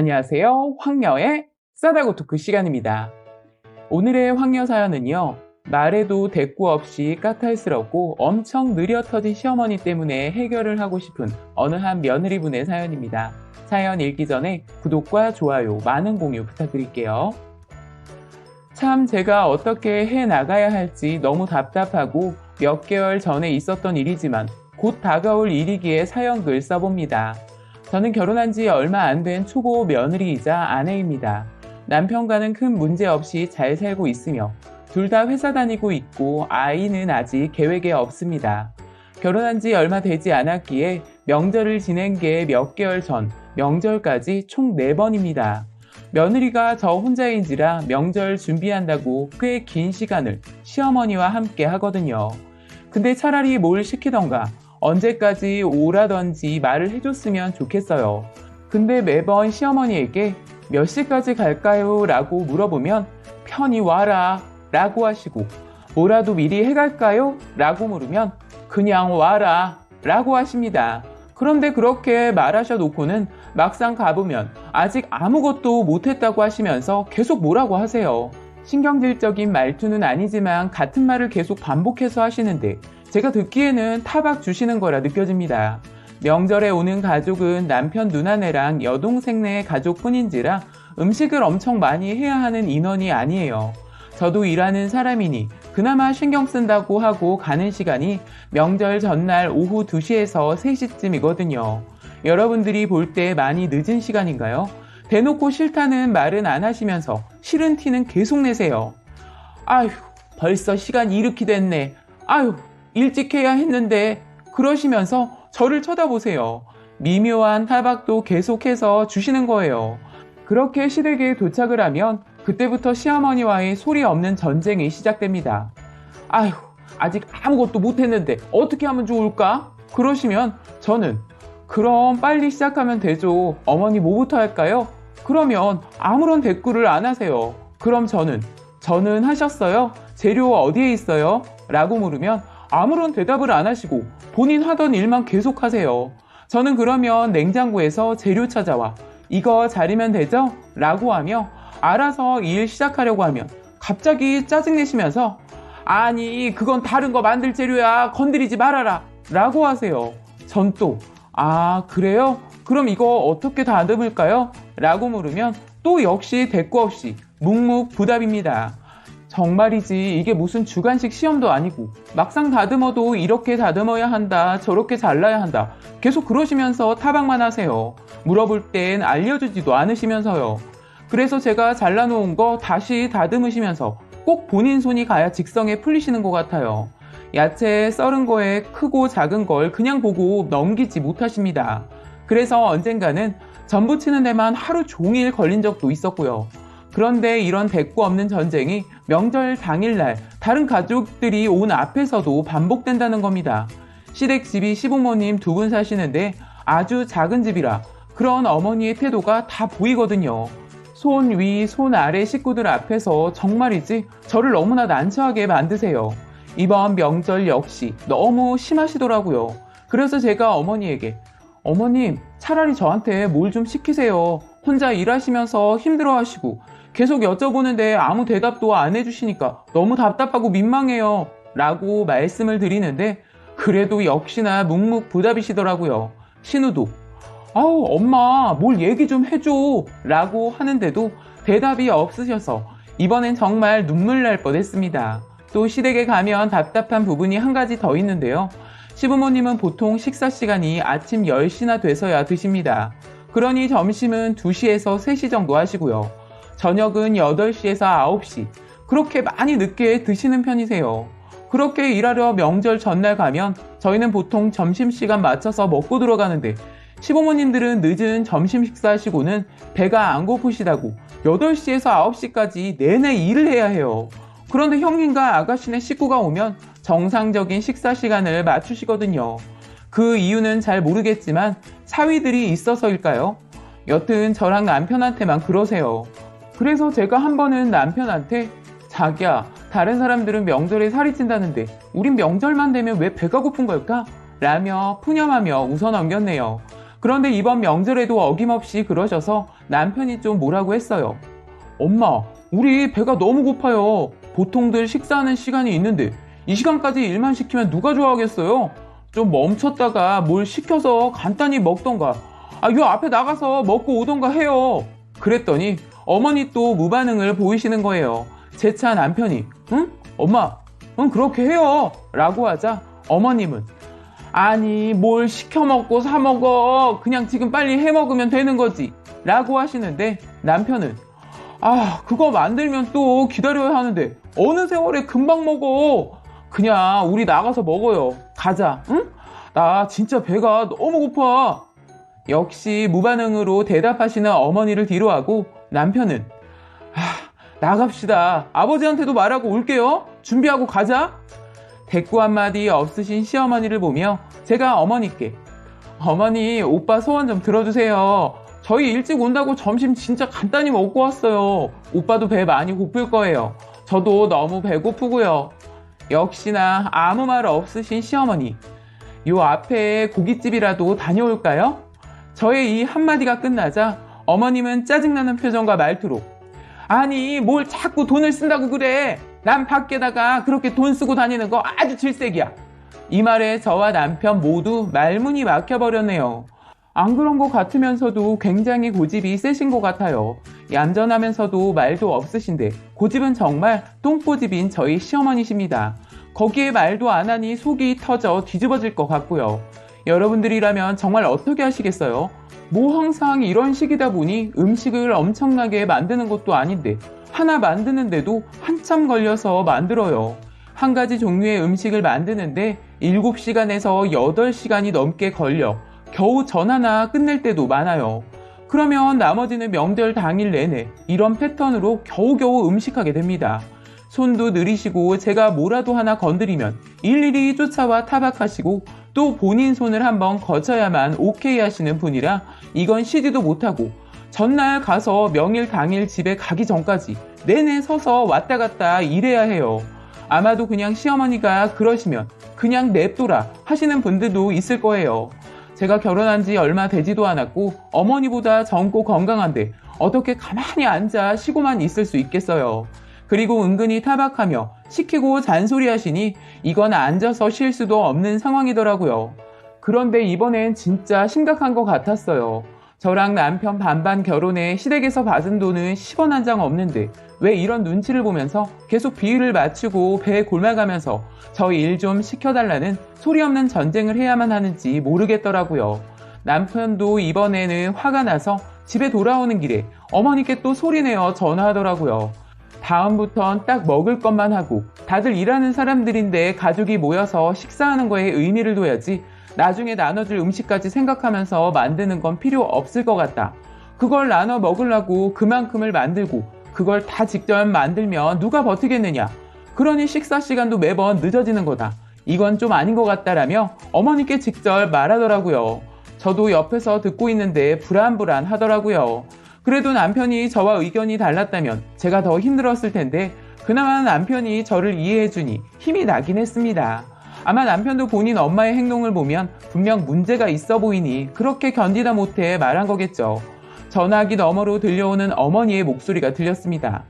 안녕하세요. 황녀의 싸다고 토크 시간입니다. 오늘의 황녀 사연은요. 말해도 대꾸 없이 까탈스럽고 엄청 느려 터진 시어머니 때문에 해결을 하고 싶은 어느 한 며느리분의 사연입니다. 사연 읽기 전에 구독과 좋아요, 많은 공유 부탁드릴게요. 참 제가 어떻게 해나가야 할지 너무 답답하고 몇 개월 전에 있었던 일이지만 곧 다가올 일이기에 사연글 써봅니다. 저는 결혼한 지 얼마 안 된 초보 며느리이자 아내입니다. 남편과는 큰 문제 없이 잘 살고 있으며 둘 다 회사 다니고 있고 아이는 아직 계획에 없습니다. 결혼한 지 얼마 되지 않았기에 명절을 지낸 게 몇 개월 전 명절까지 총 4번입니다. 며느리가 저 혼자인지라 명절 준비한다고 꽤 긴 시간을 시어머니와 함께 하거든요. 근데 차라리 뭘 시키던가 언제까지 오라던지 말을 해줬으면 좋겠어요. 근데 매번 시어머니에게 몇 시까지 갈까요? 라고 물어보면 편히 와라 라고 하시고 뭐라도 미리 해갈까요? 라고 물으면 그냥 와라 라고 하십니다. 그런데 그렇게 말하셔 놓고는 막상 가보면 아직 아무것도 못했다고 하시면서 계속 뭐라고 하세요. 신경질적인 말투는 아니지만 같은 말을 계속 반복해서 하시는데 제가 듣기에는 타박 주시는 거라 느껴집니다. 명절에 오는 가족은 남편 누나네랑 여동생네 가족뿐인지라 음식을 엄청 많이 해야 하는 인원이 아니에요. 저도 일하는 사람이니 그나마 신경 쓴다고 하고 가는 시간이 명절 전날 오후 2시에서 3시쯤이거든요. 여러분들이 볼 때 많이 늦은 시간인가요? 대놓고 싫다는 말은 안 하시면서 싫은 티는 계속 내세요. 아휴, 벌써 시간이 이렇게 됐네. 아휴, 일찍 해야 했는데 그러시면서 저를 쳐다보세요. 미묘한 타박도 계속해서 주시는 거예요. 그렇게 시댁에 도착을 하면 그때부터 시어머니와의 소리 없는 전쟁이 시작됩니다. 아휴, 아직 아무것도 못했는데 어떻게 하면 좋을까? 그러시면 저는 그럼 빨리 시작하면 되죠. 어머니 뭐부터 할까요? 그러면 아무런 대꾸를 안 하세요. 그럼 저는 하셨어요? 재료 어디에 있어요? 라고 물으면 아무런 대답을 안 하시고 본인 하던 일만 계속 하세요. 저는 그러면 냉장고에서 재료 찾아와 이거 자르면 되죠? 라고 하며 알아서 일 시작하려고 하면 갑자기 짜증내시면서 아니 그건 다른 거 만들 재료야 건드리지 말아라 라고 하세요. 전 또 아 그래요? 그럼 이거 어떻게 다듬을까요? 라고 물으면 또 역시 대꾸 없이 묵묵부답입니다. 정말이지 이게 무슨 주간식 시험도 아니고 막상 다듬어도 이렇게 다듬어야 한다 저렇게 잘라야 한다 계속 그러시면서 타박만 하세요. 물어볼 땐 알려주지도 않으시면서요. 그래서 제가 잘라놓은 거 다시 다듬으시면서 꼭 본인 손이 가야 직성에 풀리시는 것 같아요. 야채 썰은 거에 크고 작은 걸 그냥 보고 넘기지 못하십니다. 그래서 언젠가는 전 부치는 데만 하루 종일 걸린 적도 있었고요. 그런데 이런 대꾸 없는 전쟁이 명절 당일날 다른 가족들이 온 앞에서도 반복된다는 겁니다. 시댁 집이 시부모님 2분 사시는데 아주 작은 집이라 그런 어머니의 태도가 다 보이거든요. 손 위, 손 아래 식구들 앞에서 정말이지 저를 너무나 난처하게 만드세요. 이번 명절 역시 너무 심하시더라고요. 그래서 제가 어머니에게 어머님 차라리 저한테 뭘 좀 시키세요. 혼자 일하시면서 힘들어하시고 계속 여쭤보는데 아무 대답도 안 해주시니까 너무 답답하고 민망해요 라고 말씀을 드리는데 그래도 역시나 묵묵부답이시더라고요. 신우도 아우 엄마 뭘 얘기 좀 해줘 라고 하는데도 대답이 없으셔서 이번엔 정말 눈물 날 뻔했습니다. 또 시댁에 가면 답답한 부분이 한 가지 더 있는데요. 시부모님은 보통 식사 시간이 아침 10시나 돼서야 드십니다. 그러니 점심은 2시에서 3시 정도 하시고요. 저녁은 8시에서 9시 그렇게 많이 늦게 드시는 편이세요. 그렇게 일하려 명절 전날 가면 저희는 보통 점심시간 맞춰서 먹고 들어가는데 시부모님들은 늦은 점심 식사하시고는 배가 안 고프시다고 8시에서 9시까지 내내 일을 해야 해요. 그런데 형님과 아가씨네 식구가 오면 정상적인 식사 시간을 맞추시거든요. 그 이유는 잘 모르겠지만 사위들이 있어서일까요? 여튼 저랑 남편한테만 그러세요. 그래서 제가 한 번은 남편한테 자기야 다른 사람들은 명절에 살이 찐다는데 우린 명절만 되면 왜 배가 고픈 걸까? 라며 푸념하며 웃어 넘겼네요. 그런데 이번 명절에도 어김없이 그러셔서 남편이 좀 뭐라고 했어요. 엄마, 우리 배가 너무 고파요. 보통들 식사하는 시간이 있는데 이 시간까지 일만 시키면 누가 좋아하겠어요? 좀 멈췄다가 뭘 시켜서 간단히 먹던가, 요 앞에 나가서 먹고 오던가 해요. 그랬더니 어머니 또 무반응을 보이시는 거예요. 재차 남편이 응? 엄마, 응, 그렇게 해요 라고 하자 어머님은 아니, 뭘 시켜 먹고 사 먹어. 그냥 지금 빨리 해 먹으면 되는 거지 라고 하시는데, 남편은 그거 만들면 또 기다려야 하는데 어느 세월에 금방 먹어. 그냥 우리 나가서 먹어요. 가자. 응? 나 진짜 배가 너무 고파. 역시 무반응으로 대답하시는 어머니를 뒤로하고 남편은 나갑시다. 아버지한테도 말하고 올게요. 준비하고 가자. 대꾸 한마디 없으신 시어머니를 보며 제가 어머니께 어머니, 오빠 소원 좀 들어주세요. 저희 일찍 온다고 점심 진짜 간단히 먹고 왔어요. 오빠도 배 많이 고플 거예요. 저도 너무 배고프고요. 역시나 아무 말 없으신 시어머니. 요 앞에 고깃집이라도 다녀올까요? 저의 이 한마디가 끝나자 어머님은 짜증나는 표정과 말투로 아니, 뭘 자꾸 돈을 쓴다고 그래. 난 밖에다가 그렇게 돈 쓰고 다니는 거 아주 질색이야. 이 말에 저와 남편 모두 말문이 막혀버렸네요. 안 그런 것 같으면서도 굉장히 고집이 세신 것 같아요. 얌전하면서도 말도 없으신데 고집은 정말 똥꼬집인 저희 시어머니십니다. 거기에 말도 안 하니 속이 터져 뒤집어질 것 같고요. 여러분들이라면 정말 어떻게 하시겠어요? 뭐 항상 이런 식이다 보니 음식을 엄청나게 만드는 것도 아닌데 하나 만드는데도 한참 걸려서 만들어요. 한 가지 종류의 음식을 만드는데 7시간에서 8시간이 넘게 걸려 겨우 전 하나 끝낼 때도 많아요. 그러면 나머지는 명절 당일 내내 이런 패턴으로 겨우겨우 음식하게 됩니다. 손도 느리시고 제가 뭐라도 하나 건드리면 일일이 쫓아와 타박하시고 또 본인 손을 한번 거쳐야만 오케이 하시는 분이라 이건 쉬지도 못하고 전날 가서 명일 당일 집에 가기 전까지 내내 서서 왔다 갔다 일해야 해요. 아마도 그냥 시어머니가 그러시면 그냥 냅둬라 하시는 분들도 있을 거예요. 제가 결혼한 지 얼마 되지도 않았고 어머니보다 젊고 건강한데 어떻게 가만히 앉아 쉬고만 있을 수 있겠어요. 그리고 은근히 타박하며 시키고 잔소리하시니 이건 앉아서 쉴 수도 없는 상황이더라고요. 그런데 이번엔 진짜 심각한 것 같았어요. 저랑 남편 반반 결혼에 시댁에서 받은 돈은 10원 한 장 없는데 왜 이런 눈치를 보면서 계속 비율을 맞추고 배에 골마가면서 저 일 좀 시켜달라는 소리 없는 전쟁을 해야만 하는지 모르겠더라고요. 남편도 이번에는 화가 나서 집에 돌아오는 길에 어머니께 또 소리내어 전화하더라고요. 다음부턴 딱 먹을 것만 하고 다들 일하는 사람들인데 가족이 모여서 식사하는 거에 의미를 둬야지 나중에 나눠줄 음식까지 생각하면서 만드는 건 필요 없을 것 같다. 그걸 나눠 먹으려고 그만큼을 만들고 그걸 다 직접 만들면 누가 버티겠느냐. 그러니 식사 시간도 매번 늦어지는 거다. 이건 좀 아닌 것 같다라며 어머니께 직접 말하더라고요. 저도 옆에서 듣고 있는데 불안불안하더라고요. 그래도 남편이 저와 의견이 달랐다면 제가 더 힘들었을 텐데 그나마 남편이 저를 이해해주니 힘이 나긴 했습니다. 아마 남편도 본인 엄마의 행동을 보면 분명 문제가 있어 보이니 그렇게 견디다 못해 말한 거겠죠. 전화기 너머로 들려오는 어머니의 목소리가 들렸습니다.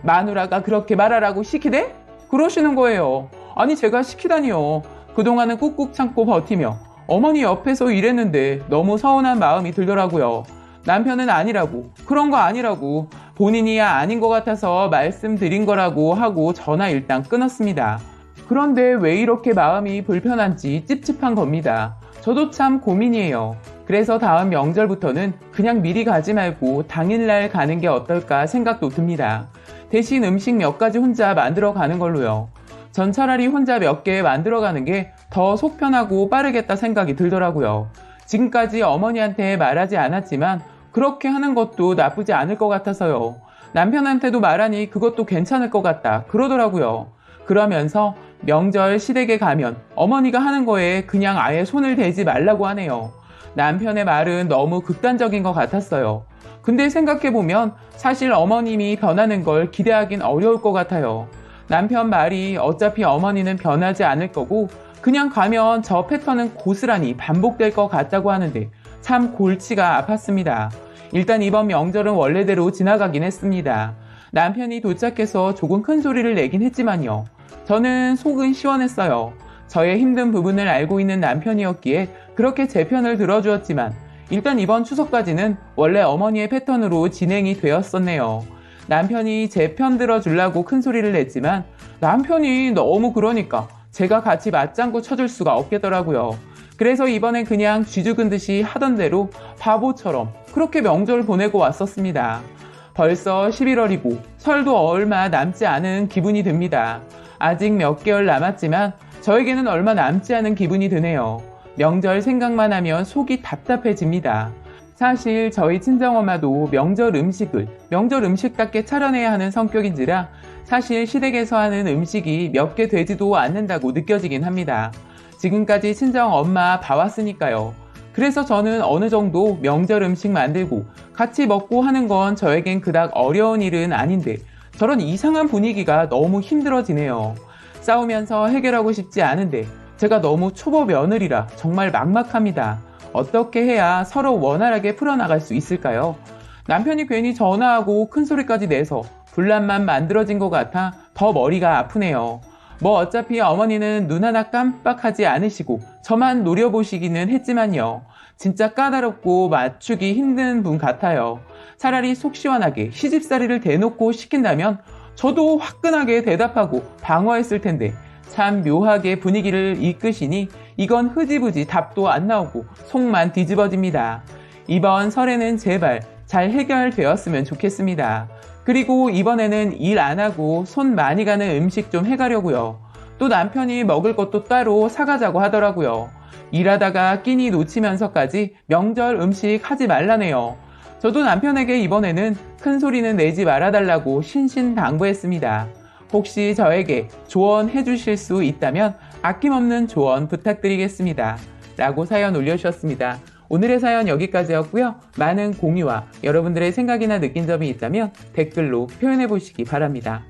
마누라가 그렇게 말하라고 시키대? 그러시는 거예요. 아니 제가 시키다니요. 그동안은 꾹꾹 참고 버티며 어머니 옆에서 일했는데 너무 서운한 마음이 들더라고요. 남편은 아니라고, 그런 거 아니라고, 본인이야 아닌 것 같아서 말씀드린 거라고 하고 전화 일단 끊었습니다. 그런데 왜 이렇게 마음이 불편한지 찝찝한 겁니다. 저도 참 고민이에요. 그래서 다음 명절부터는 그냥 미리 가지 말고 당일날 가는 게 어떨까 생각도 듭니다. 대신 음식 몇 가지 혼자 만들어 가는 걸로요. 전 차라리 혼자 몇 개 만들어 가는 게 더 속 편하고 빠르겠다 생각이 들더라고요. 지금까지 어머니한테 말하지 않았지만 그렇게 하는 것도 나쁘지 않을 것 같아서요. 남편한테도 말하니 그것도 괜찮을 것 같다 그러더라고요. 그러면서 명절 시댁에 가면 어머니가 하는 거에 그냥 아예 손을 대지 말라고 하네요. 남편의 말은 너무 극단적인 것 같았어요. 근데 생각해보면 사실 어머님이 변하는 걸 기대하긴 어려울 것 같아요. 남편 말이 어차피 어머니는 변하지 않을 거고 그냥 가면 저 패턴은 고스란히 반복될 것 같다고 하는데 참 골치가 아팠습니다. 일단 이번 명절은 원래대로 지나가긴 했습니다. 남편이 도착해서 조금 큰 소리를 내긴 했지만요. 저는 속은 시원했어요. 저의 힘든 부분을 알고 있는 남편이었기에 그렇게 제 편을 들어주었지만 일단 이번 추석까지는 원래 어머니의 패턴으로 진행이 되었었네요. 남편이 제 편 들어주려고 큰 소리를 냈지만 남편이 너무 그러니까 제가 같이 맞장구 쳐줄 수가 없겠더라고요. 그래서 이번엔 그냥 쥐죽은 듯이 하던 대로 바보처럼 그렇게 명절 보내고 왔었습니다. 벌써 11월이고 설도 얼마 남지 않은 기분이 듭니다. 아직 몇 개월 남았지만 저에게는 얼마 남지 않은 기분이 드네요. 명절 생각만 하면 속이 답답해집니다. 사실 저희 친정엄마도 명절 음식을 명절 음식답게 차려내야 하는 성격인지라 사실 시댁에서 하는 음식이 몇 개 되지도 않는다고 느껴지긴 합니다. 지금까지 친정엄마 봐왔으니까요. 그래서 저는 어느 정도 명절 음식 만들고 같이 먹고 하는 건 저에겐 그닥 어려운 일은 아닌데 저런 이상한 분위기가 너무 힘들어지네요. 싸우면서 해결하고 싶지 않은데 제가 너무 초보 며느리라 정말 막막합니다. 어떻게 해야 서로 원활하게 풀어나갈 수 있을까요? 남편이 괜히 전화하고 큰 소리까지 내서 분란만 만들어진 것 같아 더 머리가 아프네요. 뭐 어차피 어머니는 눈 하나 깜빡하지 않으시고 저만 노려보시기는 했지만요. 진짜 까다롭고 맞추기 힘든 분 같아요. 차라리 속 시원하게 시집살이를 대놓고 시킨다면 저도 화끈하게 대답하고 방어했을 텐데 참 묘하게 분위기를 이끄시니 이건 흐지부지 답도 안 나오고 속만 뒤집어집니다. 이번 설에는 제발 잘 해결되었으면 좋겠습니다. 그리고 이번에는 일 안 하고 손 많이 가는 음식 좀 해가려고요. 또 남편이 먹을 것도 따로 사가자고 하더라고요. 일하다가 끼니 놓치면서까지 명절 음식 하지 말라네요. 저도 남편에게 이번에는 큰 소리는 내지 말아달라고 신신당부했습니다. 혹시 저에게 조언해 주실 수 있다면 아낌없는 조언 부탁드리겠습니다. 라고 사연 올려주셨습니다. 오늘의 사연 여기까지였고요. 많은 공유와 여러분들의 생각이나 느낀 점이 있다면 댓글로 표현해 보시기 바랍니다.